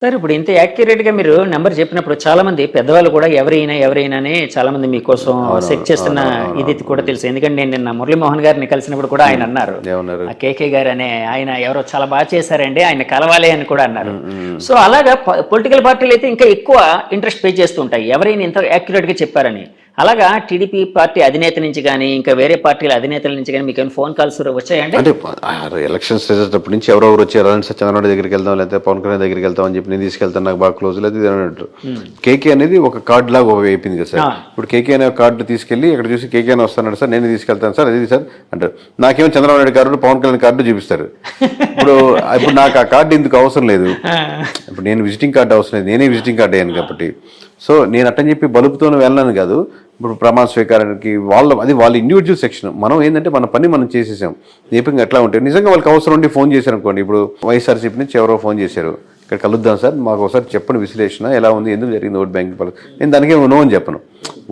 Sir ఇప్పుడు ఇంత యాక్యురేట్‌గా మీరు నంబర్ చెప్పినప్పుడు చాలామంది పెద్దవాళ్ళు కూడా ఎవరైనా అని చాలామంది మీకోసం సెట్ చేస్తున్న ఇది కూడా తెలుసు. ఎందుకంటే నేను నిన్న మురళీమోహన్ గారిని కలిసినప్పుడు కూడా ఆయన అన్నారు. ఏమన్నారు? ఆ కేకే గారు అనే ఆయన ఎవరో చాలా బాగా చేశారండి. ఆయన కలవాలి అని కూడా అన్నారు. సో అలాగా పొలిటికల్ పార్టీలు అయితే ఇంకా ఎక్కువ ఇంట్రెస్ట్ పే చేస్తూ ఉంటాయి. ఎవరైనా ఇంత యాక్యురేట్‌గా చెప్పారని. అలాగా టీడీపీ పార్టీ అధినేత నుంచి కానీ ఇంకా వేరే పార్టీల అధినేతల నుంచి కానీ మీకు ఫోన్ కాల్స్ వచ్చాయండి? అంటే ఎలక్షన్స్ చేసేటప్పటి నుంచి ఎవరెవరు వచ్చారు అలాంటి చంద్రబాబు దగ్గరికి వెళ్దాం లేకపోతే పవన్ కళ్యాణ్ దగ్గరికి వెళ్తాం అని చెప్పి నేను తీసుకెళ్తాను నాకు బాగా క్లోజ్ లేదు అన్నట్టు. కేకే అనేది ఒక కార్డు లాగా అయిపోయింది కదా సార్. ఇప్పుడు కేకే అనే కార్డు తీసుకెళ్లి ఇక్కడ చూసి కేకే అని వస్తాను సార్ నేను తీసుకెళ్తాను సార్ అది సార్ అంటారు. నాకేమో చంద్రబాబు నాయుడు కార్డు పవన్ కళ్యాణ్ కార్డు చూపిస్తారు. ఇప్పుడు నాకు ఆ కార్డు ఎందుకు అవసరం లేదు. ఇప్పుడు నేను విజిటింగ్ కార్డు అవసరం లేదు, నేనే విజిటింగ్ కార్డు అయ్యాను కాబట్టి. సో నేను అట్టని చెప్పి బలుపుతో వెళ్ళాను కాదు. ఇప్పుడు ప్రమాణ స్వీకారానికి వాళ్ళ ఇండివిజువల్ సెక్షన్. మనం ఏంటంటే మన పని మనం చేసేసాం. దీపంగా ఎట్లా ఉంటే నిజంగా వాళ్ళకి అవసరం ఉండి ఫోన్ చేశారు అనుకోండి. ఇప్పుడు వైఎస్ఆర్సీపీ నుంచి ఎవరో ఫోన్ చేశారు, ఇక్కడ కలుద్దాం సార్ మాకు ఒకసారి చెప్పండి విశ్లేషణ ఎలా ఉంది, ఎందుకు జరిగింది ఓట్ బ్యాంక్. నేను దానికి నో అని చెప్పను.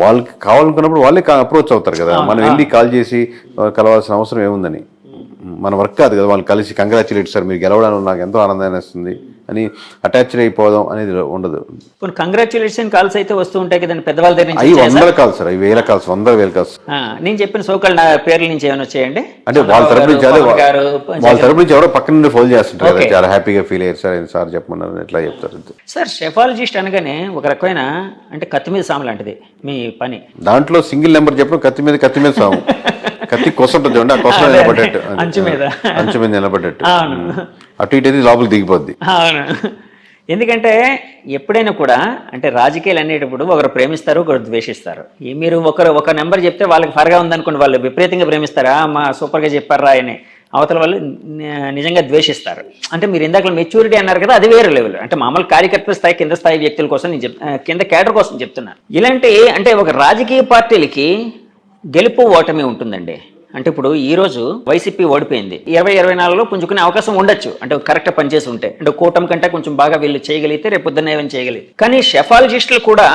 వాళ్ళకి కావాలనుకున్నప్పుడు వాళ్ళే అప్రోచ్ అవుతారు కదా. మనం వెళ్ళి కాల్ చేసి కలవాల్సిన అవసరం ఏముందని. మన వర్క్ కాదు కదా. వాళ్ళు కలిసి కంగ్రాచులేట్ సార్ మీరు గెలవడానికి నాకు ఎంతో ఆనందాన్ని ఇస్తుంది అని అటాచ్డ్ అయిపోదాం అనేది ఉండదు. కంగ్రాచులేషన్ కాల్స్ అయితే వస్తూ ఉంటాయి కదండి పెద్దవాళ్ళ దగ్గర నుంచి. అవి 100 కాల్స్ సార్, అవి 1000 కాల్స్, 100,000 కాల్స్. నేను చెప్పిన సోకాల్ నా పేర్ల నుంచి ఏమైనా వచ్చాయండి? అంటే వాళ్ళ తరపు నుంచి ఎవరో పక్కన నుండి ఫోన్ చేస్తుంటారు కదా, చాలా హ్యాపీగా ఫీల్ అయ్యారు సార్ సార్ చెప్పమన్నారు ఎట్లా చెప్తారు సార్. షెఫాలజిస్ట్ అనగానే ఒక రకమైన అంటే కత్తి మీద సాము లాంటిది మీ పని. దాంట్లో సింగిల్ నెంబర్ చెప్పడం కత్తి మీద సాము. కత్తి కొసంటుంది చూడండి, ఆ కొస నిలబడ్డట్టు, అంచు మీద నిలబడ్డట్టు అటు ఇటు అయితే లోపలికి దిగిపోద్ది. అవును. ఎందుకంటే ఎప్పుడైనా కూడా అంటే రాజకీయాలు అనేటప్పుడు ఒకరు ప్రేమిస్తారు ఒకరు ద్వేషిస్తారు. మీరు ఒక నెంబర్ చెప్తే వాళ్ళకి ఫరగా ఉందనుకోండి, వాళ్ళు విపరీతంగా ప్రేమిస్తారా మా సూపర్గా చెప్పారా అని, అవతల వాళ్ళు నిజంగా ద్వేషిస్తారు. అంటే మీరు ఇందాక మెచ్యూరిటీ అన్నారు కదా, అది వేరే లెవెల్. అంటే మామూలు కార్యకర్తల స్థాయి కింద స్థాయి వ్యక్తుల కోసం నేను కింద క్యాడర్ కోసం చెప్తున్నాను. ఇలాంటి అంటే ఒక రాజకీయ పార్టీలకి గెలుపు ఓటమి ఉంటుందండి. అంటే ఇప్పుడు ఈ రోజు వైసీపీ ఓడిపోయింది, 2024లో పుంజుకునే అవకాశం ఉండొచ్చు. అంటే కరెక్ట్ పనిచేసి ఉంటే, అంటే కూటమి కంటే కొంచెం బాగా వీళ్ళు చేయగలిగితే రేపు పొద్దున్న ఏమైనా చేయగలిగి. కానీ షెఫాలజిస్టులు కూడా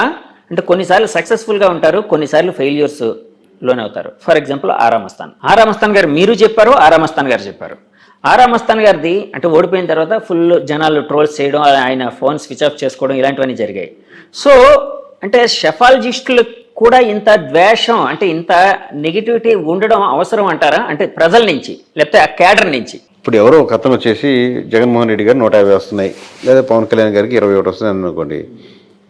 అంటే కొన్నిసార్లు సక్సెస్ఫుల్గా ఉంటారు, కొన్నిసార్లు ఫెయిల్యూర్స్ లోనే అవుతారు. ఫర్ ఎగ్జాంపుల్ ఆరామస్థాన్ గారు మీరు చెప్పారు, ఆరామస్థాన్ గారు చెప్పారు. ఆరామస్థాన్ గారిది అంటే ఓడిపోయిన తర్వాత ఫుల్ జనాలు ట్రోల్స్ చేయడం, ఆయన ఫోన్ స్విచ్ ఆఫ్ చేసుకోవడం ఇలాంటివన్నీ జరిగాయి. సో అంటే షెఫాలజిస్టులు కూడా ఇంత ద్వేషం అంటే ఇంత నెగిటివిటీ ఉండడం అవసరం అంటారా? అంటే ప్రజల నుంచి లేకపోతే ఆ క్యాడర్ నుంచి. ఇప్పుడు ఎవరో ఒక అతను వచ్చేసి జగన్మోహన్ రెడ్డి గారు 150 వస్తున్నాయి, లేదా పవన్ కళ్యాణ్ గారికి 21 వస్తున్నాయి అనుకోండి,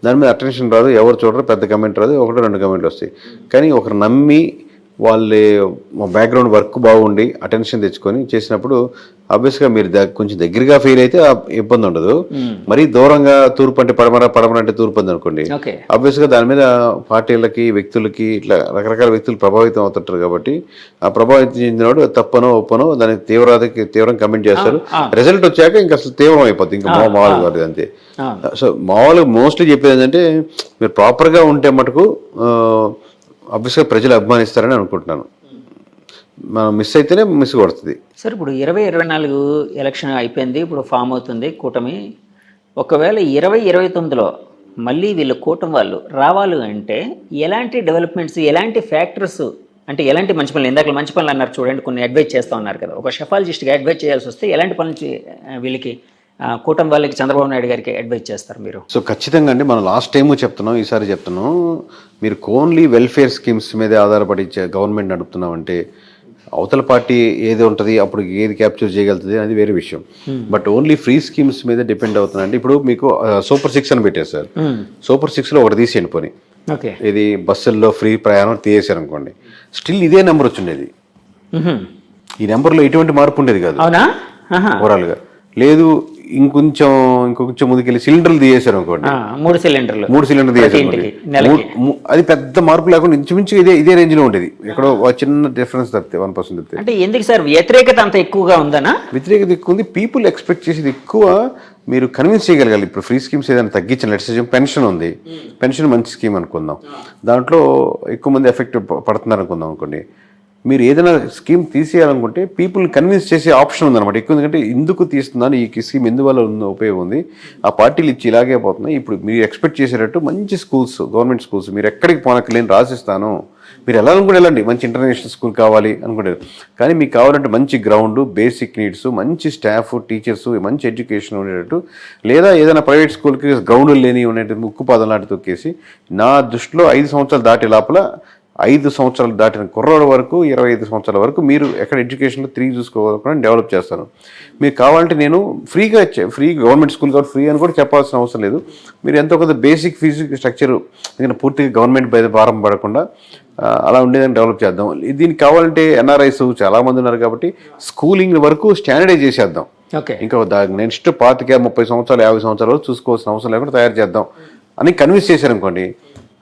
దాని మీద అటెన్షన్ రాదు, ఎవరు చూడరు, పెద్ద కమెంట్ రాదు, 1-2 కమెంట్లు వస్తాయి. కానీ ఒకరు నమ్మి వాళ్ళ బ్యాక్గ్రౌండ్ వర్క్ బాగుండి అటెన్షన్ తెచ్చుకొని చేసినప్పుడు ఆబ్వియస్గా మీరు కొంచెం దగ్గరగా ఫీల్ అయితే ఇబ్బంది ఉండదు. మరీ దూరంగా తూర్పు అంటే పడమర అంటే తూర్పు ఉంది అనుకోండి, ఆబ్వియస్గా దాని మీద పార్టీలకి వ్యక్తులకి ఇట్లా రకరకాల వ్యక్తులు ప్రభావితం అవుతుంటారు. కాబట్టి ఆ ప్రభావితం చెందినవాడు తప్పనో ఒప్పనో దాని తీవ్రం కమెంట్ చేస్తారు. రిజల్ట్ వచ్చాక ఇంకా అసలు తీవ్రం అయిపోద్ది, ఇంకా మామూలుగా కాదు అంతే. సో మామూలుగా మోస్ట్లీ చెప్పేది ఏంటంటే మీరు ప్రాపర్గా ఉంటే మటుకు ఆబ్వియస్గా ప్రజలు అభిమానిస్తారని అనుకుంటున్నాను. మనం మిస్ అయితేనే మిస్ కొడుతుంది సార్. ఇప్పుడు 2024 ఎలక్షన్ అయిపోయింది, ఇప్పుడు ఫామ్ అవుతుంది కూటమి. ఒకవేళ 2029లో మళ్ళీ వీళ్ళు కూటమి వాళ్ళు రావాలి అంటే ఎలాంటి డెవలప్మెంట్స్, ఎలాంటి ఫ్యాక్టర్స్, అంటే ఎలాంటి మంచి పనులు, ఇందాక మంచి పనులు అన్నారు చూడండి, కొన్ని అడ్వైజ్ చేస్తూ ఉన్నారు కదా. ఒక షెఫాలజిస్ట్గా అడ్వైజ్ చేయాల్సి వస్తే ఎలాంటి పనులు వీళ్ళకి కూటమి వాళ్ళకి చంద్రబాబు నాయుడు గారికి అడ్వైజ్ చేస్తారు మీరు? సో ఖచ్చితంగా అండి, మనం లాస్ట్ టైము చెప్తున్నాం, ఈసారి చెప్తున్నాం, మీరు ఓన్లీ వెల్ఫేర్ స్కీమ్స్ మీదే ఆధారపడి గవర్నమెంట్ నడుపుతున్నామంటే అవతల పార్టీ ఏది ఉంటుంది అప్పుడు ఏది క్యాప్చర్ చేయగలుగుతుంది అనేది వేరే విషయం. బట్ ఓన్లీ ఫ్రీ స్కీమ్స్ మీద డిపెండ్ అవుతుందండి. ఇప్పుడు మీకు సూపర్ 6 అని పెట్టారు సార్. సూపర్ 6లో ఒకటి తీసేయండి పోనీ, ఇది బస్సుల్లో ఫ్రీ ప్రయాణం తీసేశారు అనుకోండి, స్టిల్ ఇదే నెంబర్ వచ్చిండేది. ఈ నెంబర్లో ఎటువంటి మార్పు ఉండేది కాదు ఓవరాల్గా. లేదు ఇంకొంచెం ముందుకెళ్ళి సిలిండర్లు తీసేశారు అనుకోండి, 3 సిలిండర్లు తీసేశారు, అది పెద్ద మార్పు లేకుండా ఇంచుమించు ఇదే రేంజ్ లో ఉండేది. ఎక్కడో చిన్న డిఫరెన్స్ తప్పితే 1% తప్పితే. అంటే ఎందుకు సార్ వ్యతిరేకత అంత ఎక్కువగా ఉందనా? వ్యతిరేకత ఎక్కువ ఉంది. పీపుల్ ఎక్స్పెక్ట్ చేసేది ఎక్కువ. మీరు కన్విన్స్ చేయగలగాలి. ఇప్పుడు ఫ్రీ స్కీమ్స్ ఏదైనా తగ్గించిన లెట్స్ పెన్షన్ ఉంది, పెన్షన్ మంచి స్కీమ్ అనుకుందాం, దాంట్లో ఎక్కువ మంది ఎఫెక్ట్ పడుతున్నారు అనుకుందాం అనుకోండి. మీరు ఏదైనా స్కీమ్ తీసేయాలనుకుంటే పీపుల్ని కన్విన్స్ చేసే ఆప్షన్ ఉందన్నమాట ఎక్కువ. ఎందుకంటే ఎందుకు తీస్తున్నాను, ఈ స్కీమ్ ఎందువల్ల ఉపయోగం ఉంది, ఆ పార్టీలు ఇచ్చి ఇలాగే పోతున్నాయి. ఇప్పుడు మీరు ఎక్స్పెక్ట్ చేసేటట్టు మంచి స్కూల్స్, గవర్నమెంట్ స్కూల్స్ మీరు ఎక్కడికి పోనక్కలేని రాసిస్తాను, మీరు వెళ్ళాలనుకుంటే వెళ్ళండి, మంచి ఇంటర్నేషనల్ స్కూల్ కావాలి అనుకుంటారు. కానీ మీకు కావాలంటే మంచి గ్రౌండ్, బేసిక్ నీడ్స్, మంచి స్టాఫ్, టీచర్స్, మంచి ఎడ్యుకేషన్ ఉండేటట్టు, లేదా ఏదైనా ప్రైవేట్ స్కూల్కి గ్రౌండ్లు లేని ఉండేటట్టు ఉక్కుపాదం లాంటి తొక్కేసి, నా దృష్టిలో 5 సంవత్సరాలు దాటే లోపల 5 సంవత్సరాలు దాటిన కుర్రోడు వరకు 25 సంవత్సరాల వరకు మీరు ఎక్కడ ఎడ్యుకేషన్లో తిరిగి చూసుకోవాలని డెవలప్ చేస్తాను. మీకు కావాలంటే నేను ఫ్రీ గవర్నమెంట్ స్కూల్ కాబట్టి ఫ్రీ అని కూడా చెప్పాల్సిన అవసరం లేదు. మీరు ఎంతో కొంత బేసిక్ ఫీజు స్ట్రక్చర్ ఎందుకంటే పూర్తిగా గవర్నమెంట్ పై భారం పడకుండా అలా ఉండేదని డెవలప్ చేద్దాం. దీనికి కావాలంటే ఎన్ఆర్ఐస్ చాలామంది ఉన్నారు కాబట్టి స్కూలింగ్ వరకు స్టాండర్డైజ్ చేసేద్దాం. ఇంకా నెక్స్ట్ 25-30 సంవత్సరాలు 50 సంవత్సరాలు చూసుకోవాల్సిన అవసరం లేకుండా తయారు చేద్దాం అని కన్విన్స్ చేశారనుకోండి,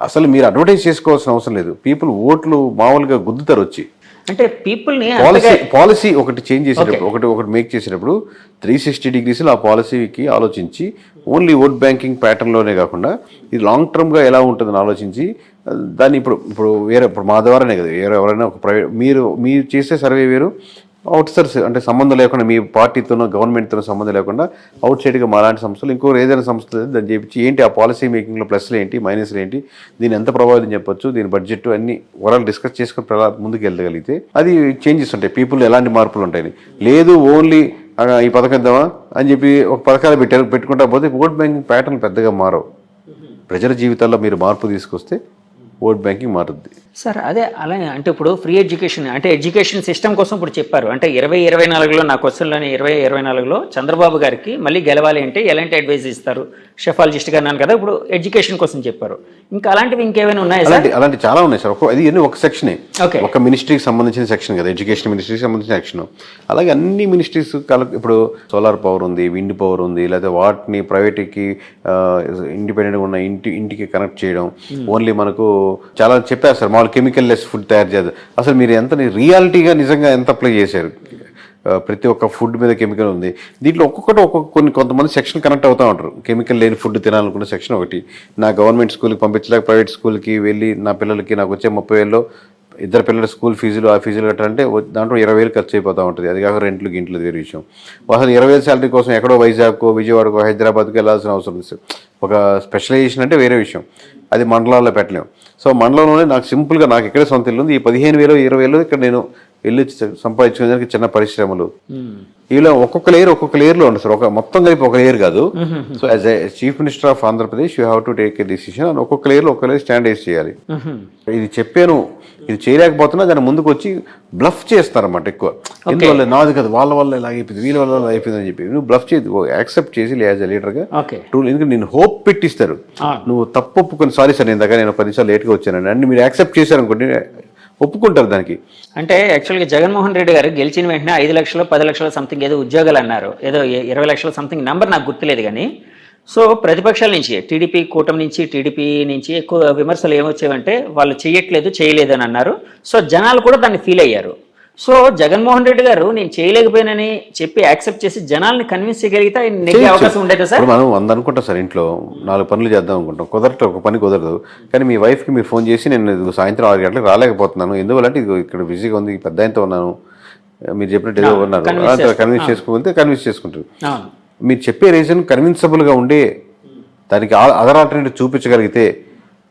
అసలు మీరు అడ్వర్టైజ్ చేసుకోవాల్సిన అవసరం లేదు. పీపుల్ ఓట్లు మామూలుగా గుద్దుతారు వచ్చి. అంటే పీపుల్ని పాలసీ ఒకటి చేంజ్ చేసేటప్పుడు ఒకటి మేక్ చేసేటప్పుడు 360 డిగ్రీస్లో ఆ పాలసీకి ఆలోచించి ఓన్లీ ఓట్ బ్యాంకింగ్ ప్యాటర్న్లోనే కాకుండా ఇది లాంగ్ టర్మ్గా ఎలా ఉంటుందని ఆలోచించి దాన్ని ఇప్పుడు మా ద్వారానే కదా, ఎవరైనా ఒక ప్రైవేట్ మీరు చేసే సర్వే వేరు, అవుట్సోర్స్ అంటే సంబంధం లేకుండా మీ పార్టీతోనో గవర్నమెంట్తోనో సంబంధం లేకుండా అవుట్ సైడ్గా మాలాంటి సంస్థలు ఇంకో ఏదైనా సంస్థ దాన్ని చేపించి ఏంటి ఆ పాలసీ మేకింగ్లో ప్లస్లు ఏంటి మైనస్లు ఏంటి, దీన్ని ఎంత ప్రభావితం చెప్పొచ్చు, దీని బడ్జెట్ అన్ని ఓవరాల్ డిస్కస్ చేసుకుని ముందుకు వెళ్ళగలిగితే అది చేంజెస్ ఉంటాయి, పీపుల్ ఎలాంటి మార్పులు ఉంటాయి. లేదు ఓన్లీ ఈ పథకం ఇద్దామా అని చెప్పి ఒక పథకాలు పెట్టుకుంటా పోతే ఓట్ బ్యాంకింగ్ ప్యాటర్న్ పెద్దగా మారవు. ప్రజల జీవితాల్లో మీరు మార్పు తీసుకొస్తే ఓట్ బ్యాంకింగ్ మారుద్ది. సార్ అదే అలానే అంటే ఇప్పుడు ఫ్రీ ఎడ్యుకేషన్ అంటే ఎడ్యుకేషన్ సిస్టమ్ కోసం ఇప్పుడు చెప్పారు. అంటే 2024లో నా క్వశ్చన్లోని 2024లో చంద్రబాబు గారికి మళ్ళీ గెలవాలి అంటే ఎలాంటి అడ్వైజ్ ఇస్తారు, షెఫాలజిస్ట్గా అన్నాను కదా, ఇప్పుడు ఎడ్యుకేషన్ కోసం చెప్పారు. ఇంకా అలాంటివి ఇంకేమైనా ఉన్నాయా సార్? అలాంటి చాలా ఉన్నాయి సార్. అది ఒక సెక్షనే, ఒక మినిస్ట్రీకి సంబంధించిన సెక్షన్ కదా, ఎడ్యుకేషన్ మినిస్ట్రీకి సంబంధించిన సెక్షన్. అలాగే అన్ని మినిస్ట్రీస్ ఇప్పుడు సోలార్ పవర్ ఉంది, విండ్ పవర్ ఉంది, లేదా వాటిని ప్రైవేట్కి ఇండిపెండెంట్గా ఉన్న ఇంటికి కనెక్ట్ చేయడం. ఓన్లీ మనకు చాలా చెప్పారు సార్, మామూలు కెమికల్ లెస్ ఫుడ్ తయారు చేయాలి. అసలు మీరు ఎంత రియాలిటీగా నిజంగా ఎంత అప్లై చేశారు? ప్రతి ఒక్క ఫుడ్ మీద కెమికల్ ఉంది. దీంట్లో కొంతమంది సెక్షన్ కనెక్ట్ అవుతూ ఉంటారు. కెమికల్ లేని ఫుడ్ తినాలనుకున్న సెక్షన్ ఒకటి. నా గవర్నమెంట్ స్కూల్కి పంపించలేక ప్రైవేట్ స్కూల్కి వెళ్ళి నా పిల్లలకి నాకు వచ్చే 30,000లో 2 పిల్లల స్కూల్ ఫీజులు ఆ ఫీజులు కట్టాలంటే దాంట్లో 20,000 ఖర్చు అయిపోతూ ఉంటుంది. అది కాక రెంట్లు గింట్లు వేరే విషయం. అసలు 20,000 శాలరీ కోసం ఎక్కడో వైజాగ్కో విజయవాడకో హైదరాబాద్కి వెళ్ళాల్సిన అవసరం లేదు. ఒక స్పెషలైజేషన్ అంటే వేరే విషయం, అది మండలాల్లో పెట్టలేము. సో మండలంలోనే నాకు సింపుల్గా నాకు ఇక్కడే సొంత ఇల్లు ఉంది. ఈ 15,000 20,000 ఇక్కడ నేను వెళ్ళి సంపాదించుకునేదానికి చిన్న పరిశ్రమలు ఇలా ఒక్కొక్క లేయర్లో ఉంది సార్. మొత్తం కలిపి ఒక లేయర్ కాదు. So as a chief minister of Andhra Pradesh you have to take a decision అని ఒక్కొక్క లేయర్లో స్టాండర్డైజ్ చేయాలి. ఇది చెప్పాను, ఇది చేయలేకపోతున్నా దాన్ని ముందుకు వచ్చి బ్లఫ్ చేస్తారన్నమాట ఎక్కువ. ఎందువల్ల నాది కదా, వాళ్ళ వల్ల ఇలా అయిపోయింది, వీళ్ళ వల్ల అయిపోయింది అని చెప్పి నువ్వు బ్లఫ్ చేసి యాక్సెప్ట్ చేసి యాజ్ ఎ లీడర్గా ఎందుకంటే నేను హోప్ పెట్టిస్తారు. నువ్వు తప్పు ఒప్పుకొని సారీ సార్ నేను 10 నిమిషాలు లేట్గా వచ్చానండి అని మీరు యాక్సెప్ట్ చేశారనుకోండి, ఒప్పుకుంటారు దానికి. అంటే యాక్చువల్గా జగన్మోహన్ రెడ్డి గారు గెలిచిన వెంటనే 5 లక్షలు 10 లక్షలు సంథింగ్ ఏదో ఉద్యోగాలు అన్నారు, ఏదో 20 లక్షల సంథింగ్ నెంబర్ నాకు గుర్తులేదు. కానీ సో ప్రతిపక్షాల నుంచి టీడీపీ కూటమి నుంచి ఎక్కువ విమర్శలు ఏమొచ్చేవంటే వాళ్ళు చేయలేదు అని అన్నారు. సో జనాలు కూడా దాన్ని ఫీల్ అయ్యారు. సో జగన్మోహన్ రెడ్డి గారు నేను చేయలేకపోయానని చెప్పి యాక్సెప్ట్ చేసి జనాల్ని కన్విన్స్ చేయగలిగితే ఆయన నెగ్గే అవకాశం ఉండేదా సార్? మనం 100 అనుకుంటాం సార్, ఇంట్లో 4 పనులు చేద్దాం అనుకుంటాం, ఒక పని కుదరదు. కానీ మీ వైఫ్కి మీరు ఫోన్ చేసి నేను సాయంత్రం 6 గంటలకు రాలేకపోతున్నాను, ఎందువల్లంటే ఇది ఇక్కడ బిజీగా ఉంది, పెద్ద ఆయనతో ఉన్నాను, మీరు చెప్పినట్టు ఏదో ఉన్నారు, కన్విన్స్ కన్విన్స్ చేసుకుంటారు. మీరు చెప్పే రీజన్ కన్విన్సబుల్గా ఉండే దానికి అదర్ ఆల్టర్నేటివ్ చూపించగలిగితే,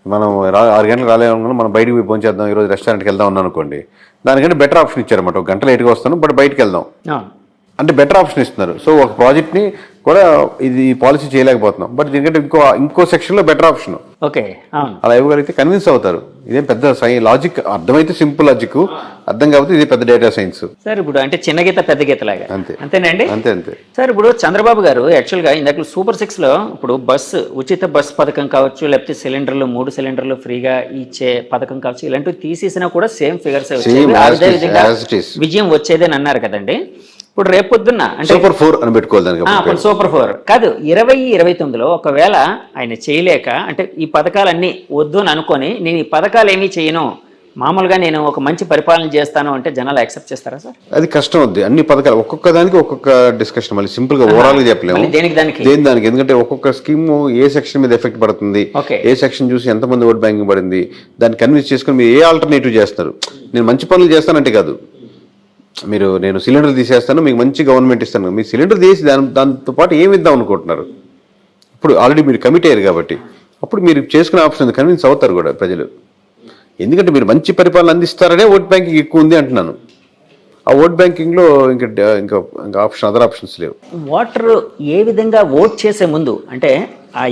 మనం 6 గంటలకు రాలేమనుకున్నా మనం బయటకు పోయి ఫోన్ చేద్దాం, ఈరోజు రెస్టారెంట్కి వెళ్దాం ఉన్నాను అనుకోండి, దానికంటే బెటర్ ఆప్షన్ ఇచ్చారన్నమాట. 1 గంట లేట్గా వస్తాను బట్ బయటకు వెళ్దాం అంటే బెటర్ ఆప్షన్ ఇస్తున్నారు. సో ఒక ప్రాజెక్ట్ని కూడా ఇది పాలసీ చేయలేకపోతున్నాం, బట్ దీనికంటే ఇంకో సెక్షన్లో బెటర్ ఆప్షన్ అలా ఇవ్వగలిగితే కన్విన్స్ అవుతారు. ఇదేం పెద్ద లాజిక్, అర్థమైతే సింపుల్ లాజిక్, అర్థం కాకపోతే ఇది పెద్ద డేటా సైన్స్ సార్. ఇప్పుడు అంటే చిన్న గీత పెద్ద గీత లాగా అంతేనండి. అంతే సార్. ఇప్పుడు చంద్రబాబు గారు యాక్చువల్గా ఇందాక సూపర్ 6లో ఇప్పుడు ఉచిత బస్సు పథకం కావచ్చు, లేకపోతే 3 సిలిండర్లు ఫ్రీగా ఇచ్చే పథకం కావచ్చు, ఇలాంటివి తీసేసినా కూడా సేమ్ ఫిగర్స్ విజయం వచ్చేదని అన్నారు కదండి. ఇప్పుడు రేపొద్దున్న అంటే సూపర్ 4 అని పెట్టుకోవాలి. సూపర్ 4 కాదు, 2029లో ఒకవేళ ఆయన చేయలేక అంటే ఈ పథకాలన్నీ వద్దు అని అనుకొని నేను ఈ పథకాలు ఏమీ చేయను, మామూలుగా నేను ఒక మంచి పరిపాలన చేస్తాను అంటే జనాలు యాక్సెప్ట్ చేస్తారా సార్? అది కష్టం అవుద్ది. అన్ని పథకాలు ఒక్కొక్క దానికి ఒక్కొక్క డిస్కషన్, మళ్ళీ సింపుల్ గా ఓవరాల్ గా చెప్పలేము దానికి. ఎందుకంటే ఒక్కొక్క స్కీమ్ ఏ సెక్షన్ మీద ఎఫెక్ట్ పడుతుంది, ఏ సెక్షన్ చూసి ఎంతమంది ఓట్ బ్యాంకింగ్ పడింది, దాన్ని కన్విన్స్ చేసుకుని మీరు ఏ ఆల్టర్నేటివ్ చేస్తారు. నేను మంచి పనులు చేస్తానంటే కాదు, నేను సిలిండర్ తీసేస్తాను మీకు మంచి గవర్నమెంట్ ఇస్తాను, మీ సిలిండర్ తీసి దాంతో పాటు ఏమి ఇద్దాం అనుకుంటున్నారు. ఇప్పుడు ఆల్రెడీ మీరు కమిట్ అయ్యారు కాబట్టి అప్పుడు మీరు చేసుకునే ఆప్షన్ కన్విన్స్ అవుతారు కూడా ప్రజలు. ఎందుకంటే మీరు మంచి పరిపాలన అందిస్తారనే ఓట్ బ్యాంకింగ్ ఎక్కువ ఉంది అంటున్నాను. ఆ ఓట్ బ్యాంకింగ్లో ఇంకా ఇంకా ఇంకా అదర్ ఆప్షన్స్ లేవు. ఓటర్ ఏ విధంగా ఓట్ చేసే ముందు అంటే ఆ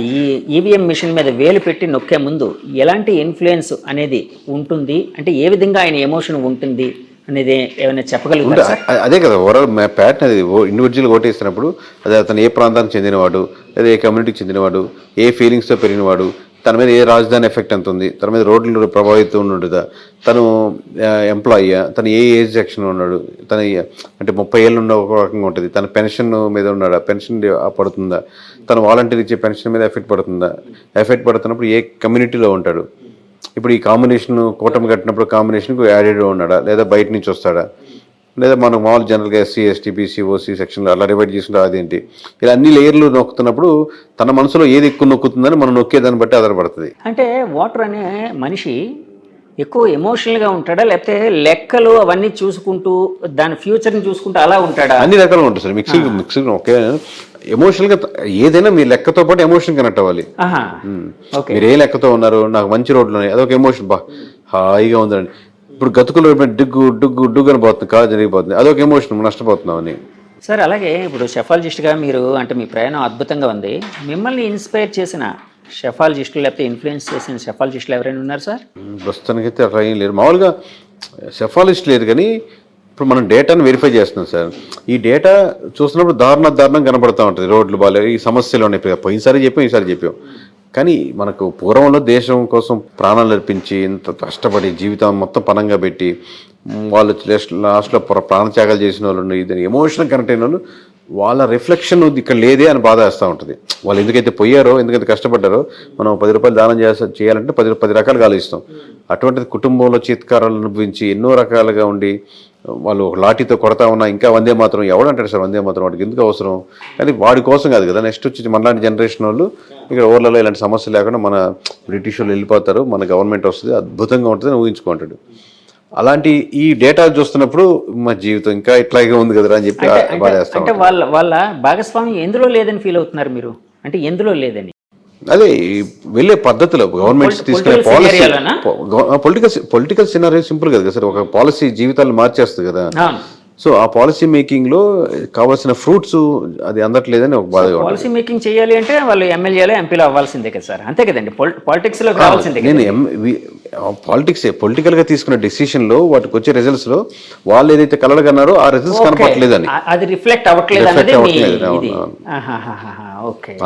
ఈవీఎం మిషన్ మీద వేలు పెట్టి నొక్కే ముందు ఎలాంటి ఇన్ఫ్లుయెన్స్ అనేది ఉంటుంది, అంటే ఏ విధంగా ఆయన ఎమోషన్ ఉంటుంది అనేది ఏమైనా చెప్పగలుగుతారా సార్? అదే కదా ఓవరాల్ ప్యాటర్న్. అది ఇండివిజువల్ ఓటేసినప్పుడు అదే అతను ఏ ప్రాంతానికి చెందినవాడు, లేదా ఏ కమ్యూనిటీకి చెందినవాడు, ఏ ఫీలింగ్స్తో పెరిగినవాడు, తన మీద ఏ రాజధాని ఎఫెక్ట్ ఎంత ఉంది, తన మీద రోడ్లు ప్రభావితం ఉండదా, తను ఎంప్లాయీయా, తను ఏ ఏజ్ సెక్షన్లో ఉన్నాడు, తన అంటే 30 ఏళ్ళు ఉన్న ఒక రకంగా ఉంటుంది, తన పెన్షన్ మీద ఉన్నాడా, పెన్షన్ పడుతుందా, తను వాలంటీర్ ఇచ్చే పెన్షన్ మీద ఎఫెక్ట్ పడుతుందా, ఎఫెక్ట్ పడుతున్నప్పుడు ఏ కమ్యూనిటీలో ఉంటాడు, ఇప్పుడు ఈ కాంబినేషన్ కూటమి కట్టినప్పుడు కాంబినేషన్కు యాడెడ్ ఉన్నాడా, లేదా బయట నుంచి వస్తాడా, లేదా మనం మామూలు జనరల్గా ఎస్సీ ఎస్టీ బీసీ ఓసీ సెక్షన్లో అలా డివైడ్ చేసుకుంటే అదేంటి, ఇలా అన్ని లేయర్లు నొక్కుతున్నప్పుడు తన మనసులో ఏది ఎక్కువ నొక్కుతుందని మనం నొక్కేదాన్ని బట్టి ఆధారపడుతుంది. అంటే ఓటర్ అనే మనిషి ఎక్కువ ఎమోషనల్గా ఉంటాడా, లేకపోతే లెక్కలు అవన్నీ చూసుకుంటూ దాని ఫ్యూచర్ని చూసుకుంటూ అలా ఉంటాడా? అన్ని రకాలుగా ఉంటుంది సార్. మిక్సింగ్ ఒకే ఎమోషనల్గా ఏదైనా మీ లెక్కతో పాటు ఎమోషన్ కనెక్ట్ అవ్వాలి. మీరు ఏ లెక్కతో ఉన్నారు, నాకు మంచి రోడ్లు ఉన్నాయి, అదొక ఎమోషన్, బా హాయిగా ఉందండి. ఇప్పుడు గతుకులు డుగ్గు డుగ్గు డుగ్గు అని పోతుంది, కాదు జరిగిపోతుంది, అదొక ఎమోషన్, నష్టపోతున్నామని. సార్ అలాగే ఇప్పుడు షెఫాలజిస్ట్గా మీరు అంటే మీ ప్రయాణం అద్భుతంగా ఉంది. మిమ్మల్ని ఇన్స్పైర్ చేసిన షెఫాలజిస్టులు లేకపోతే ఇన్ఫ్లుయెన్స్ చేసిన షెఫాలజిస్టులు ఎవరైనా ఉన్నారు సార్? ప్రస్తుతానికైతే అట్లా ఏం లేరు. మామూలుగా షెఫాలజిస్ట్ లేదు, కానీ ఇప్పుడు మనం డేటాను వెరిఫై చేస్తున్నాం సార్. ఈ డేటా చూసినప్పుడు దారుణం కనబడుతూ ఉంటుంది. రోడ్లు బాగాలేవు, ఈ సమస్యలు ఉన్నాయి. పోయినసారి చెప్పాం, ఈసారి చెప్పాం. కానీ మనకు పూర్వంలో దేశం కోసం ప్రాణాలు అర్పించి ఇంత కష్టపడి జీవితం మొత్తం పనంగా పెట్టి వాళ్ళు లాస్ట్లో ప్రాణత్యాగాలు చేసిన వాళ్ళు, ఇది ఎమోషనల్ కనెక్ట్ అయిన వాళ్ళు, వాళ్ళ రిఫ్లెక్షన్ ఇక్కడ లేదే అని బాధ వేస్తూ ఉంటుంది. వాళ్ళు ఎందుకైతే పోయారో, ఎందుకైతే కష్టపడ్డారో, మనం 10 రూపాయలు దానం చేయాలంటే 10 రకాలుగా ఆలోచిస్తాం. అటువంటిది కుటుంబంలో చీత్కారాలు అనుభవించి ఎన్నో రకాలుగా ఉండి వాళ్ళు ఒక లాఠీతో కొడతా ఉన్నా ఇంకా వందే మాత్రం ఎవడంటాడు సార్, వందే మాత్రం వాడికి ఎందుకు అవసరం? కానీ వాడి కోసం కాదు కదా, నెక్స్ట్ వచ్చి మనలాంటి జనరేషన్ వాళ్ళు ఇక్కడ ఊర్లలో ఇలాంటి సమస్యలు లేకుండా మన బ్రిటిష్ వాళ్ళు వెళ్ళిపోతారు, మన గవర్నమెంట్ వస్తుంది, అద్భుతంగా ఉంటుంది అని ఊహించుకుంటాడు. అలాంటి ఈ డేటా చూస్తున్నప్పుడు మా జీవితం ఇంకా ఇట్లాగే ఉంది కదరా అని చెప్పి బాధేస్తాం. అంటే వాళ్ళ భాగస్వామ్యం ఎందులో లేదని ఫీల్ అవుతున్నారు మీరు? అంటే ఎందులో లేదని అదే వెళ్ళే పద్ధతిలో గవర్నమెంట్స్ తీసుకునే పాలసీ, పొలిటికల్ సినారియో సింపుల్ కదా సార్. ఒక పాలసీ జీవితాలు మార్చేస్తుంది కదా. సో ఆ పాలసీ మేకింగ్ లో కావాల్సిన ఫ్రూట్స్ అది అందట్లేదని ఒక బాధ. పాలసీ మేకింగ్ చేయాలి అంటే వాళ్ళు ఎమ్మెల్యేలు ఎంపీలు అవ్వాల్సిందే కదా సార్, అంతే కదండి. పాలిటిక్స్ లో కావాల్సిందే. నేను పొలిటికల్ గా తీసుకున్న డెసిషన్ లో వాటికి వచ్చే రిజల్ట్స్ లో వాళ్ళు ఏదైతే కలగన్నారో ఆ రిజల్ట్స్ కనపడలేదని, అది రిఫ్లెక్ట్ అవ్వట్లేదు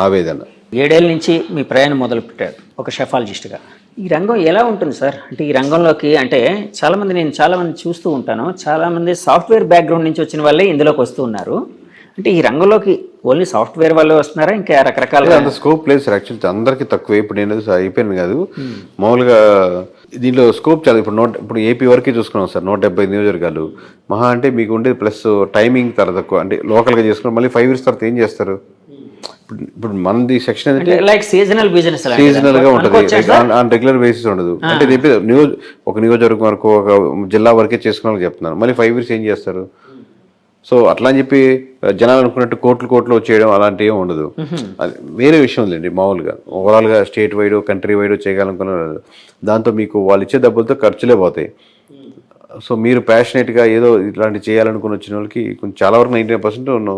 ఆవేదన. 7 ఏళ్ళ నుంచి మీ ప్రయాణం మొదలు పెట్టారు ఒక షెఫాలజిస్ట్గా. ఈ రంగం ఎలా ఉంటుంది సార్? అంటే ఈ రంగంలోకి అంటే నేను చాలామంది చూస్తూ ఉంటాను, చాలామంది సాఫ్ట్వేర్ బ్యాక్గ్రౌండ్ నుంచి వచ్చిన వాళ్ళే ఇందులోకి వస్తూ ఉన్నారు. అంటే ఈ రంగంలోకి ఓన్లీ సాఫ్ట్వేర్ వాళ్ళే వస్తున్నారా, ఇంకా రకరకాలుగా? అంత స్కోప్ లేదు సార్. యాక్చువల్లీ అందరికీ తక్కువే. ఇప్పుడు నేను అయిపోయింది కాదు, మామూలుగా దీనిలో స్కోప్ చాలా. ఇప్పుడు ఏపీ వరకే చూసుకున్నాం సార్, 170 నియోజకవర్గాలు మహా అంటే మీకు ఉండేది, ప్లస్ టైమింగ్ చాలా తక్కువ. అంటే లోకల్గా చేసుకున్నాం, మళ్ళీ 5 years తర్వాత ఏం చేస్తారు? ఇప్పుడు మనది సెక్షన్ ఏంటంటే లైక్ సీజనల్ బిజినెస్, సీజనల్ గా ఉంటుంది, ఆన్ రెగ్యులర్ బేసిస్ ఉండదు. అంటే ఒక నియోజకవర్గం వరకు, ఒక జిల్లా వరకే చేసుకున్న చెప్తున్నారు. మళ్ళీ 5 years ఏం చేస్తారు? సో అట్లా అని చెప్పి జనాలు అనుకున్నట్టు కోట్లు వచ్చేయడం అలాంటివి ఏమి ఉండదు. అది వేరే విషయం లేండి. మామూలుగా ఓవరాల్ గా స్టేట్ వైడ్, కంట్రీ వైడ్ చేయగలనుకున్నారు. దాంతో మీకు వాళ్ళు ఇచ్చే డబ్బులతో ఖర్చులే పోతాయి. సో మీరు ప్యాషనేట్గా ఏదో ఇట్లాంటి చేయాలనుకుని వచ్చిన వాళ్ళకి కొంచెం చాలా వరకు 99%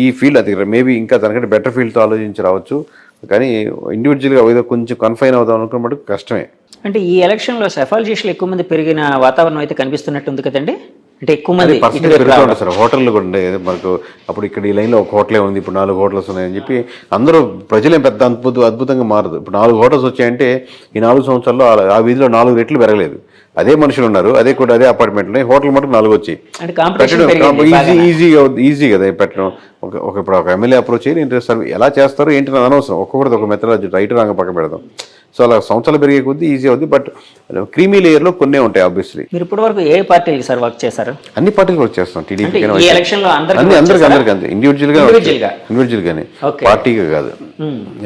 ఈ ఫీల్డ్, అది మేబీ ఇంకా దానికంటే బెటర్ ఫీల్డ్తో ఆలోచించి రావచ్చు. కానీ ఇండివిజువల్గా ఏదో కొంచెం కన్ఫైన్ అవుదాం అనుకున్న మటుకు కష్టమే. అంటే ఈ ఎలక్షన్లో షెఫాలజిస్టులు ఎక్కువ మంది పెరిగిన వాతావరణం అయితే కనిపిస్తున్నట్టు ఉంది కదండి. అంటే ఎక్కువ మంది పెరుగుతూ సార్. హోటళ్ళు కూడా ఉండే మనకు అప్పుడు, ఇక్కడ ఈ లైన్లో ఒక హోటలే ఉంది, ఇప్పుడు 4 hotels ఉన్నాయని చెప్పి అందరూ ప్రజలేం పెద్ద అద్భుతంగా మారదు. ఇప్పుడు 4 hotels వచ్చాయంటే ఈ 4 సంవత్సరాల్లో ఆ వీధిలో 4 రెట్లు పెరగలేదు. అదే మనుషులు ఉన్నారు, అదే అపార్ట్మెంట్లు, హోటల్ మటుకు 4 వచ్చాయి. ఈజీ కదా పెట్టడం. ఇప్పుడు ఒక ఎమ్మెల్యే అప్రోచ్ అయ్యి నేను ఎలా చేస్తారో ఏంటి నాకు అనవసరం, ఒక్కొక్కటి ఒక మెథడాలజీ రైట్ రాంగ పక్క పెడదాం. సో అలా సంవత్సరాలు పెరిగే కొద్దీ ఈజీ అవుద్ది. బట్ క్రీమీ లేయర్ లో కొన్ని ఉంటాయి ఆబ్వియస్లీ. మీరు ఇప్పటి వరకు ఏ పార్టీకి సార్ వర్క్ చేశారు? అన్ని పార్టీలు వర్క్ చేస్తాం. టీడీపీ అందరికీ ఇండివిజువల్ గానే, పార్టీగా కాదు.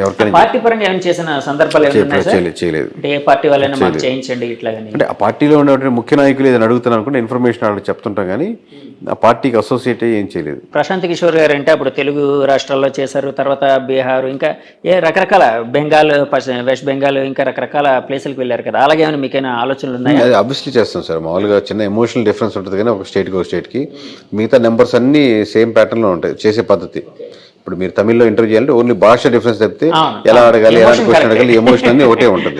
ఎవరికైనా పార్టీ పరంగా ఏమైనా చేసిన సందర్భాలు చేయలేదు. ఏ పార్టీ వాళ్ళైనా మాకు చేయించండి ఇట్లా? అంటే ఆ పార్టీలో ఉండే ముఖ్య నాయకులు ఏదైనా అడుగుతాను అనుకుంటే ఇన్ఫర్మేషన్ వాళ్ళకి చెప్తుంటాం, కానీ ఆ పార్టీకి అసోసియేట్ ఏం చేయలేదు. ప్రశాంత్ కిషోర్ గారు అంటే అప్పుడు తెలుగు రాష్ట్రాల్లో చేశారు, తర్వాత బీహార్, ఇంకా రకరకాల బెంగాల్, వెస్ట్ బెంగాల్, ఇంకా రకరకాల ప్లేసులకు వెళ్ళారు కదా, అలాగే ఏమైనా మీకైనా ఆలోచనలు ఉన్నాయా? అది అబ్వియస్లీ చేస్తాం సార్. మామూలుగా చిన్న ఎమోషనల్ డిఫరెన్స్ ఉంటుంది కానీ ఒక స్టేట్కి మిగతా నెంబర్స్ అన్నీ సేమ్ ప్యాటర్న్లో ఉంటాయి చేసే పద్ధతి. ఇప్పుడు మీరు తమిళ్లో ఇంటర్వ్యూ చేయాలంటే ఓన్లీ భాష డిఫరెన్స్ చెప్తే ఎలా అడగాలి, ఎలాంటి క్వశ్చన్ అడగాలి, ఎమోషన్ అన్ని ఒకటే ఉంటుంది.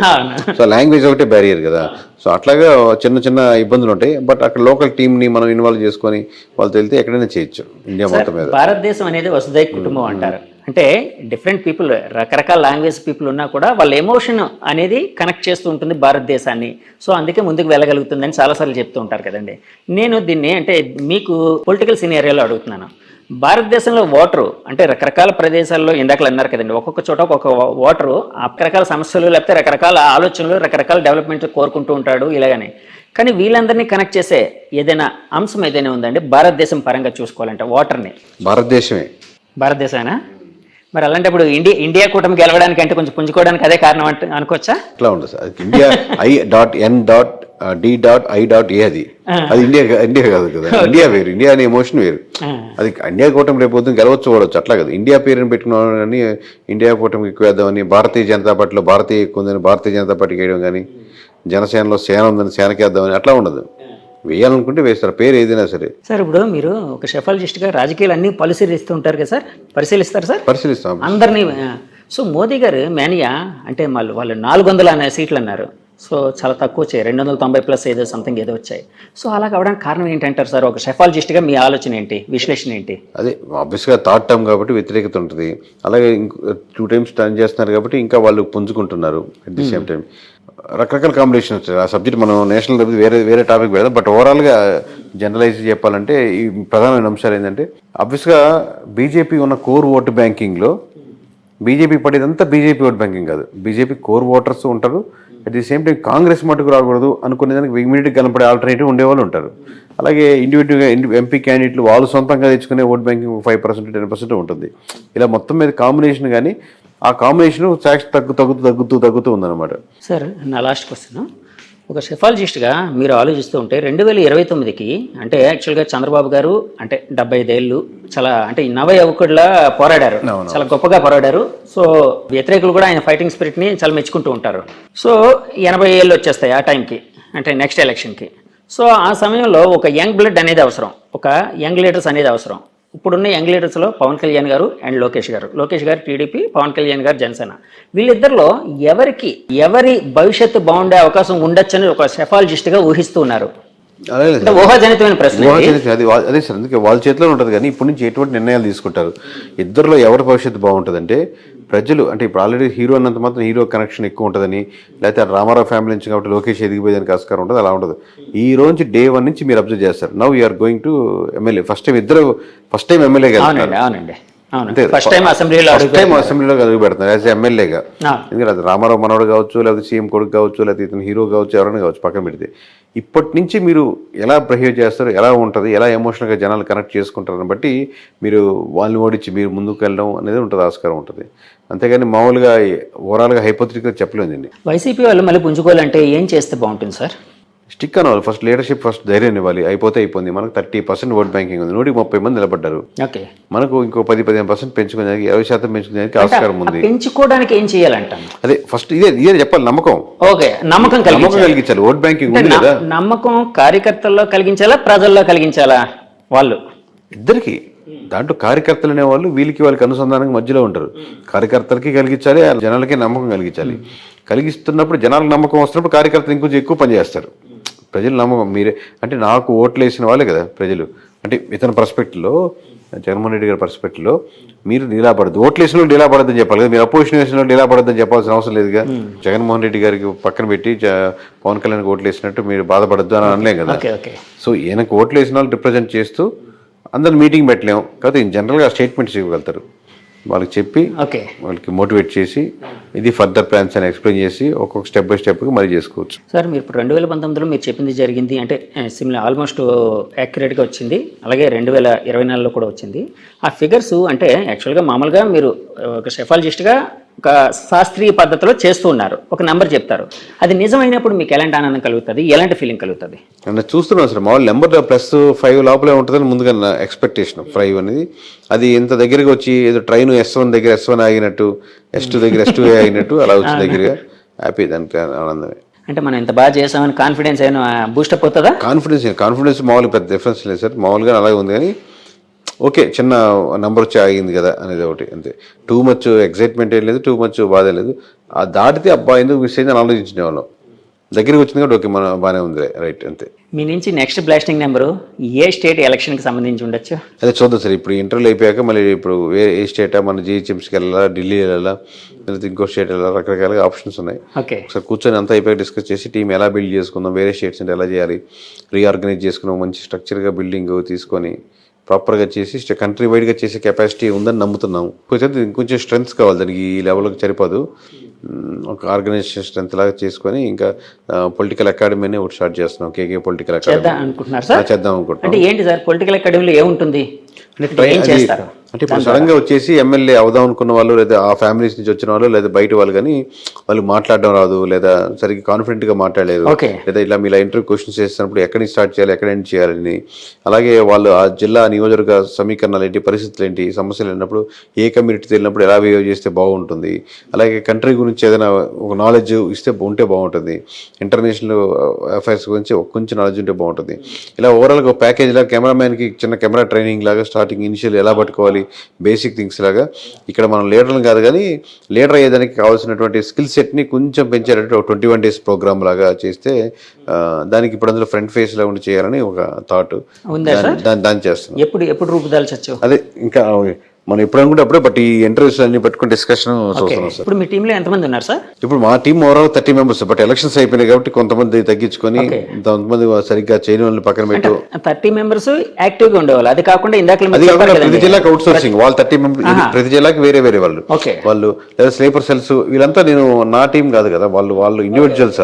సో లాంగ్వేజ్ ఒకటే బ్యారియర్ కదా. సో అట్లాగా చిన్న చిన్న ఇబ్బందులు ఉంటాయి. బట్ అక్కడ లోకల్ టీమ్ని మనం ఇన్వాల్వ్ చేసుకొని వాళ్ళతో వెళ్తే ఎక్కడైనా చేయొచ్చు ఇండియా మొత్తం మీద. భారతదేశం అనేది వసుదైక కుటుంబం అంటారు. అంటే డిఫరెంట్ పీపుల్, రకరకాల లాంగ్వేజ్ పీపుల్ ఉన్నా కూడా వాళ్ళ ఎమోషన్ అనేది కనెక్ట్ చేస్తూ ఉంటుంది భారతదేశాన్ని. సో అందుకే ముందుకు వెళ్ళగలుగుతుందని చాలాసార్లు చెప్తూ ఉంటారు కదండి. నేను దీన్ని అంటే మీకు పొలిటికల్ సినారియోలో అడుగుతున్నాను. భారతదేశంలో ఓటరు అంటే రకరకాల ప్రదేశాల్లో ఇందాకలు అన్నారు కదండి, ఒక్కొక్క చోట ఒక్కొక్క ఓటరు రకరకాల సమస్యలు లేకపోతే రకరకాల ఆలోచనలు, రకరకాల డెవలప్మెంట్ కోరుకుంటూ ఉంటాడు ఇలాగని. కానీ వీళ్ళందరినీ కనెక్ట్ చేసే ఏదైనా అంశం ఏదైనా ఉందండి భారతదేశం పరంగా చూసుకోవాలంటే ఓటర్ని? భారతదేశమేనా? మరి అలాంటప్పుడు ఇండియా కూటమి గెలవడానికి అంటే కొంచెం పుంజుకోవడానికి అదే కారణం అంటే అనుకోవచ్చా? అట్లా ఉండదు సార్. ఇండియా I.N.I.A అది ఇండియా కాదు కదా. ఇండియా వేరు, ఇండియా అనే ఎమోషన్ వేరు. అది ఇండియా కూటమి రేపు పొద్దున గెలవచ్చు ఓడవచ్చు అట్లా కదా. ఇండియా పేరుని పెట్టుకున్నామని ఇండియా కూటమికి ఎక్కువ వేద్దామని, భారతీయ జనతా పార్టీలో భారతీయ ఎక్కువ ఉందని భారతీయ జనతా పార్టీకి వేయడం కానీ, జనసేనలో సేన ఉందని సేనకి వేద్దామని అట్లా ఉండదు. వేయాలనుకుంటే వేస్తారు, పేరు ఏదైనా సరే. సార్ ఇప్పుడు మీరు ఒక షెఫాలజిస్ట్గా రాజకీయాలు అన్నీ పరిశీలిస్తూ ఉంటారు కదా సార్, పరిశీలిస్తారు సార్? పరిశీలిస్తాం అందరినీ. సో మోదీ గారు మేనియా అంటే వాళ్ళు 400 సీట్లు అన్నారు. సో చాలా తక్కువ వచ్చాయి, 290+ ఏదో సంథింగ్ ఏదో వచ్చాయి. సో అలా కావడానికి కారణం ఏంటంటారు సార్? ఒక షెఫాలజిస్ట్గా మీ ఆలోచన ఏంటి, విశ్లేషణ ఏంటి? అదే ఆబ్వియస్గా థర్డ్ టర్మ్ కాబట్టి వ్యతిరేకత ఉంటుంది. అలాగే 2 times టర్న్ చేస్తున్నారు కాబట్టి ఇంకా వాళ్ళు పుంజుకుంటున్నారు. అట్ ది సేమ్ టైం రకరకాల కాంబినేషన్ వచ్చాయి. ఆ సబ్జెక్ట్ మనం నేషనల్ వేరే టాపిక్ పెడదాం. బట్ ఓవరాల్గా జనరలైజ్ చెప్పాలంటే ఈ ప్రధానమైన అంశాలు ఏంటంటే, ఆబ్వియస్గా బీజేపీ ఉన్న కోర్ ఓటు బ్యాంకింగ్లో బీజేపీ పడేదంతా బీజేపీ ఓట్ బ్యాంకింగ్ కాదు. బీజేపీ కోర్ ఓటర్స్ ఉంటారు. At the same time Congress మటుకు రాకూడదు అనుకునే దానికి ఇమీడియట్గా కనపడే ఆల్టర్నేటివ్ ఉండేవాళ్ళు ఉంటారు. అలాగే ఇండివిజువల్గా ఎంపీ క్యాండిడేట్లు వాళ్ళు సొంతంగా తెచ్చుకునే ఓట్ బ్యాంకింగ్ 5% 10% ఉంటుంది. ఇలా మొత్తం మీద కాంబినేషన్, కానీ ఆ కాంబినేషన్ తగ్గుతూ ఉందన్నమాట. సార్ నా లాస్ట్ క్వశ్చన్, ఒక షెఫాలజిస్ట్గా మీరు ఆలోచిస్తూ ఉంటే 2029కి అంటే యాక్చువల్గా చంద్రబాబు గారు అంటే 75 ఏళ్ళు చాలా అంటే నవ యువకుడిలా పోరాడారు, చాలా గొప్పగా పోరాడారు. సో వ్యతిరేకులు కూడా ఆయన ఫైటింగ్ స్పిరిట్ని చాలా మెచ్చుకుంటూ ఉంటారు. సో 80 ఏళ్ళు వచ్చేస్తాయి ఆ టైంకి, అంటే నెక్స్ట్ ఎలక్షన్కి. సో ఆ సమయంలో ఒక యంగ్ బ్లడ్ అనేది అవసరం, ఒక యంగ్ లీడర్స్ అనేది అవసరం. ఇప్పుడున్న యంగ్ లీడర్స్లో పవన్ కళ్యాణ్ గారు అండ్ లోకేష్ గారు టీడీపీ, పవన్ కళ్యాణ్ గారు జనసేన. వీళ్ళిద్దరిలో ఎవరి భవిష్యత్తు బాగుండే అవకాశం ఉండొచ్చని ఒక షెఫాలజిస్ట్గా ఊహిస్తున్నారు? ఊహాజనితమైన ప్రశ్న అదే సార్. అందుకే వాళ్ళ చేతిలో ఉంటుంది. కానీ ఇప్పటి నుంచి ఎటువంటి నిర్ణయాలు తీసుకుంటారు, ఇద్దరిలో ఎవరి భవిష్యత్తు బాగుంటుందంటే ప్రజలు అంటే ఇప్పుడు ఆల్రెడీ హీరో అన్నంత మాత్రం హీరో కనెక్షన్ ఎక్కువ ఉంటుందని, లేకపోతే రామారావు ఫ్యామిలీ నుంచి కాబట్టి లోకేష్ ఎదిగిపోయేదానికి ఆస్కారం ఉంటుంది, అలా ఉండదు. ఈ రోజు డే 1 నుంచి మీరు అబ్జర్వ్ చేస్తారు. Now you're going to MLA. First time ఎమ్మెల్యేగా అసెంబ్లీలో అడుగు పెడుతున్నారు యాజ్ ఎమ్మెల్యేగా. ఎందుకంటే అది రామారావు మనవడు కావచ్చు, లేకపోతే సీఎం కొడుకు కావచ్చు, లేకపోతే ఇతను హీరో కావచ్చు, ఎవరైనా కావచ్చు, పక్కన పెడితే ఇప్పటి నుంచి మీరు ఎలా బిహేవ్ చేస్తారు, ఎలా ఉంటుంది, ఎలా ఎమోషనల్గా జనాలు కనెక్ట్ చేసుకుంటారని బట్టి మీరు వాళ్ళని ఓడించి మీరు ముందుకు వెళ్ళడం అనేది ఉంటుంది, ఆస్కారం ఉంటుంది. అంతేగాని మామూలుగా ఓవరాల్గా హైపోథెటికల్గా చెప్పలేదండి. వైసీపీ వాళ్ళు మళ్ళీ పుంజుకోవాలంటే ఏం చేస్తే బాగుంటుంది సార్? స్టిక్ అవ్వాలి. ఫస్ట్ లీడర్షిప్, ఫస్ట్ ధైర్యం ఇవ్వాలి. అయిపోయింది. మనకు 30% ఓట్ బ్యాంకింగ్ ఉంది, 130 మంది నిలబడ్డారు. మనకు ఇంకో 10-15% పెంచుకునేదానికి, 20% పెంచుకునేదానికి ఆస్కారం ఉంది. పెంచుకోవడానికి ఏం చేయాలంట? అదే ఫస్ట్ ఇదే చెప్పాలి. నమ్మకం కలిగించాలి. ఓట్ బ్యాంకింగ్ ఉంది కదా, నమ్మకం కార్యకర్తల్లో కలిగించాలా, ప్రజల్లో కలిగించాలా? వాళ్ళు ఇద్దరికి. దాంట్లో కార్యకర్తలు అనేవాళ్ళు వాళ్ళకి అనుసంధానంగా మధ్యలో ఉంటారు. కార్యకర్తలకి కలిగించాలి, జనాలకి నమ్మకం కలిగించాలి. కలిగిస్తున్నప్పుడు జనాలకు నమ్మకం వస్తున్నప్పుడు కార్యకర్తలు ఇంకొంచెం ఎక్కువ పనిచేస్తారు. ప్రజలు నమ్మకం మీరే అంటే నాకు ఓట్లు వేసిన వాళ్ళే కదా ప్రజలు. అంటే ఇతని పర్స్పెక్టివ్లో, జగన్మోహన్ రెడ్డి గారి పర్స్పెక్టివ్లో మీరు నిలబడద్దు, ఓట్లు వేసిన వాళ్ళు నిలబడద్దని చెప్పాలి కదా. మీరు అపోజిషన్ వేసిన వాళ్ళు నిలబడద్దని చెప్పాల్సిన అవసరం లేదుగా. జగన్మోహన్ రెడ్డి గారికి పక్కన పెట్టి పవన్ కళ్యాణ్కి ఓట్లు వేసినట్టు మీరు బాధపడద్దు అని అనలేం కదా. సో ఈయనకు ఓట్లు వేసిన వాళ్ళు రిప్రజెంట్ చేస్తూ అందరు మీటింగ్ పెట్టలేము కాబట్టి జనరల్గా స్టేట్మెంట్స్ ఇవ్వగలుగుతారు. వాళ్ళకి చెప్పి వాళ్ళకి మోటివేట్ చేసి ఇది ఫర్దర్ ప్లాన్స్ అని ఎక్స్ప్లెయిన్ చేసి ఒక్కొక్క స్టెప్ బై స్టెప్గా మరి చేసుకోవచ్చు. సార్ మీరు ఇప్పుడు 2019లో మీరు చెప్పింది జరిగింది అంటే సిమిలర్ ఆల్మోస్ట్ యాక్యురేట్గా వచ్చింది. అలాగే 2024లో కూడా వచ్చింది. ఆ ఫిగర్స్ అంటే యాక్చువల్గా మామూలుగా మీరు ఒక షెఫాలజిస్ట్గా ఒక శాస్త్రీయ పద్ధతిలో చేస్తూ ఉన్నారు, ఒక నెంబర్ చెప్తారు. అది నిజమైనప్పుడు మీకు ఎలాంటి ఆనందం కలుగుతుంది, ఎలాంటి ఫీలింగ్ కలుగుతుంది? చూస్తున్నాం సార్. మామూలు నెంబర్ +5 లోపలే ఉంటుందని ముందుగా ఎక్స్పెక్టేషన్. 5 అనేది అది ఇంత దగ్గరగా వచ్చి ఏదో ట్రైన్ S1 దగ్గర S1 ఆగినట్టు, S2 దగ్గర S2 ఆగినట్టు అలా వచ్చి దగ్గరగా హ్యాపీ, దానికి ఆనందమే. అంటే మనం ఇంత బాగా చేసామని కాన్ఫిడెన్స్ ఏమైనా బూస్టప్ అవుతుందా? కాన్ఫిడెన్స్ మామూలుగా పెద్ద డిఫరెన్స్ లేదు సార్, మామూలుగా అలాగే ఉంది. కానీ ఓకే, చిన్న నెంబర్ వచ్చి ఆగింది కదా అనేది ఒకటి అంతే. టూ మచ్ ఎక్సైట్మెంట్ ఏం లేదు, టూ మచ్ బాధ లేదు. ఆ దాటితే అబ్బా ఎందుకు మిస్ అయింది అని ఆలోచించే వాళ్ళం. దగ్గరికి వచ్చింది కాబట్టి ఓకే మన బాగానే ఉంది, రైట్ అంతే. మీ నుంచి నెక్స్ట్ బ్లాస్టింగ్ నెంబరు ఏ స్టేట్ ఎలక్షన్కి సంబంధించి ఉండొచ్చు? అదే చూద్దాం సార్. ఇప్పుడు ఇంటర్వ్యూలు అయిపోయాక మళ్ళీ ఇప్పుడు ఏ స్టేటా, మన జిహెచ్ఎంసీకి వెళ్ళాలా, ఢిల్లీ వెళ్ళాలా, లేకపోతే ఇంకో స్టేట్ వెళ్ళాలా, రకరకాలుగా ఆప్షన్స్ ఉన్నాయి. ఓకే, ఒకసారి కూర్చొని అంతా అయిపోయాక డిస్కస్ చేసి టీం ఎలా బిల్డ్ చేసుకుందాం, వేరే స్టేట్స్ అంటే ఎలా చేయాలి, రీఆర్గనైజ్ చేసుకున్నాం, మంచి స్ట్రక్చర్గా బిల్డింగ్ తీసుకొని ప్రాపర్గా చేసి కంట్రీ వైడ్గా చేసే కెపాసిటీ ఉందని నమ్ముతున్నాము. కొంచెం స్ట్రెంగ్త్ కావాలి దానికి, ఈ లెవెల్కి సరిపోదు. ఒక ఆర్గనైజేషన్ స్ట్రెంత్ లాగా చేసుకొని ఇంకా పొలిటికల్ అకాడమీని ఒకటి స్టార్ట్ చేస్తున్నాం, కేకే పొలిటికల్ అకాడమీ చేద్దాం అనుకుంటున్నాం. అంటే ఏంటి సార్ పొలిటికల్ అకాడమీలో ఏముంటుంది, ఏం చేస్తారు? అంటే ఇప్పుడు సడన్ గా వచ్చేసి ఎమ్మెల్యే అవుదాం అనుకున్న వాళ్ళు, లేదా ఆ ఫ్యామిలీస్ నుంచి వచ్చిన వాళ్ళు, లేదా బయట వాళ్ళు, కానీ వాళ్ళు మాట్లాడడం రాదు, లేదా సరిగ్గా కాన్ఫిడెంట్ గా మాట్లాడలేదు, లేదా ఇలా మీలా ఇంటర్వ్యూ క్వశ్చన్స్ చేస్తున్నప్పుడు ఎక్కడి నుంచి స్టార్ట్ చేయాలి, ఎక్కడ ఎండ్ చేయాలని, అలాగే వాళ్ళు ఆ జిల్లా నియోజకవర్గ సమీకరణాలు ఏంటి, పరిస్థితులు ఏంటి, సమస్యలు వెళ్ళినప్పుడు ఏ కమ్యూనిటీ వెళ్ళినప్పుడు ఎలా బిహేవ్ చేస్తే బాగుంటుంది, అలాగే కంట్రీ గురించి ఏదైనా ఒక నాలెడ్జ్ ఉంటే బాగుంటుంది, ఇంటర్నేషనల్ అఫైర్స్ గురించి కొంచెం నాలెడ్జ్ ఉంటే బాగుంటుంది. ఇలా ఓవరాల్గా ఒక ప్యాకేజ్ లాగా కెమెరామ్యాన్కి చిన్న కెమెరా ట్రైనింగ్ లాగా స్టార్టింగ్ ఇనిషియల్ ఎలా పట్టుకోవాలి, బేసిక్ థింగ్స్ లాగా. ఇక్కడ మనం లీడర్లు కాదు కానీ లీడర్ అయ్యేదానికి కావాల్సినటువంటి స్కిల్ సెట్ని కొంచెం పెంచారంటే ఒక 21 days ప్రోగ్రామ్ లాగా చేస్తే దానికి ఇప్పుడు అందులో ఫ్రంట్ ఫేస్ లా ఉండి చేయాలని ఒక థాట్, దాన్ని చేస్తున్నాం. ఎప్పుడు రూపుదాల్చొచ్చు అదే ఇంకా మనం ఎప్పుడు అనుకుంటే అప్పుడే, బట్ ఈ ఇంటర్వ్యూస్ అన్ని పెట్టుకుని డిస్కషన్ చూస్తున్నాం సార్. ఇప్పుడు మీ టీంలో ఎంతమంది ఉన్నారు సార్? ఇప్పుడు మా team overall 30 members, but elections అయిపోయినాయి కాబట్టి కొంతమంది తగ్గించుకొని కొంతమంది సరిగ్గా చేయని వాళ్ళని పక్కన పెట్టు. 30 members యాక్టివ్ గా ఉండేవాళ్ళు. అది కాకుండా ఇందాక ప్రతి జిల్లాకి అవుట్ సోర్సింగ్ వాళ్ళు 30 members, ప్రతి జిల్లాకి వేరే వాళ్ళు లేదా స్లీపర్ సెల్స్, వీళ్ళంతా నేను నా టీం కాదు కదా, వాళ్ళు ఇండివిజువల్స్,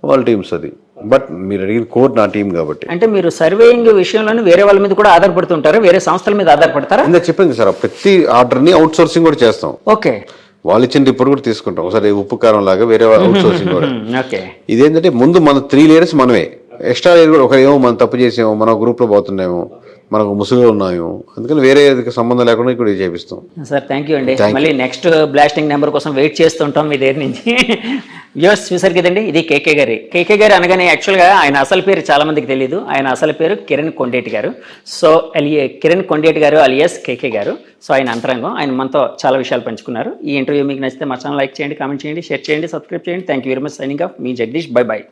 వాళ్ళ టీమ్స్. అది బట్ మీరు అడిగిన కోర్ నా టీం కాబట్టి. అంటే మీరు సర్వేయింగ్ విషయంలో వేరే వాళ్ళ మీద కూడా ఆధారపడుతుంటారు, వేరే సంస్థల మీద ఆధారపడతారా? ఇంకా చెప్పింది సార్, ప్రతి ఆర్డర్ ని అవుట్ సోర్సింగ్ కూడా చేస్తాం. ఓకే, వాళ్ళు ఇచ్చిన రిపోర్ట్ కూడా తీసుకుంటాం ఒకసారి, ఉప్పు కారం లాగా వేరే అవుట్ సోర్సింగ్ కూడా. ఇదేంటంటే ముందు మన 3 layers మనమే, ఎక్స్ట్రా లేయర్ కూడా ఒకరేమో మనం తప్పు చేసేమో, మన గ్రూప్ లో పోతున్నామో, మనకు ముసుగులో ఉన్నాము, అందుకని వేరే సంబంధం లేకుండా ఇక్కడ చేపిస్తాం. సార్ థ్యాంక్ యూ అండి. మళ్ళీ నెక్స్ట్ బ్లాస్టింగ్ నెంబర్ కోసం వెయిట్ చేస్తుంటాం మీ దగ్గర నుంచి. వ్యూవర్స్ చూసారు కదండి, ఇది కేకే గారు అనగానే యాక్చువల్గా ఆయన అసలు పేరు చాలా మందికి తెలియదు. ఆయన అసలు పేరు కిరణ్ కొండేటి గారు. సో కిరణ్ కొండేటి గారు అలియాస్ కేకే గారు. సో ఆయన అంతరంగం, ఆయన మనతో చాలా విషయాలు పంచుకున్నారు. ఈ ఇంటర్వ్యూ మీకు నచ్చితే మా ఛానల్ లైక్ చేయండి, కామెంట్ చేయండి, షేర్ చేయండి, సబ్స్క్రైబ్ చేయండి. Thank you very much. Signing off, me Jagadish. By.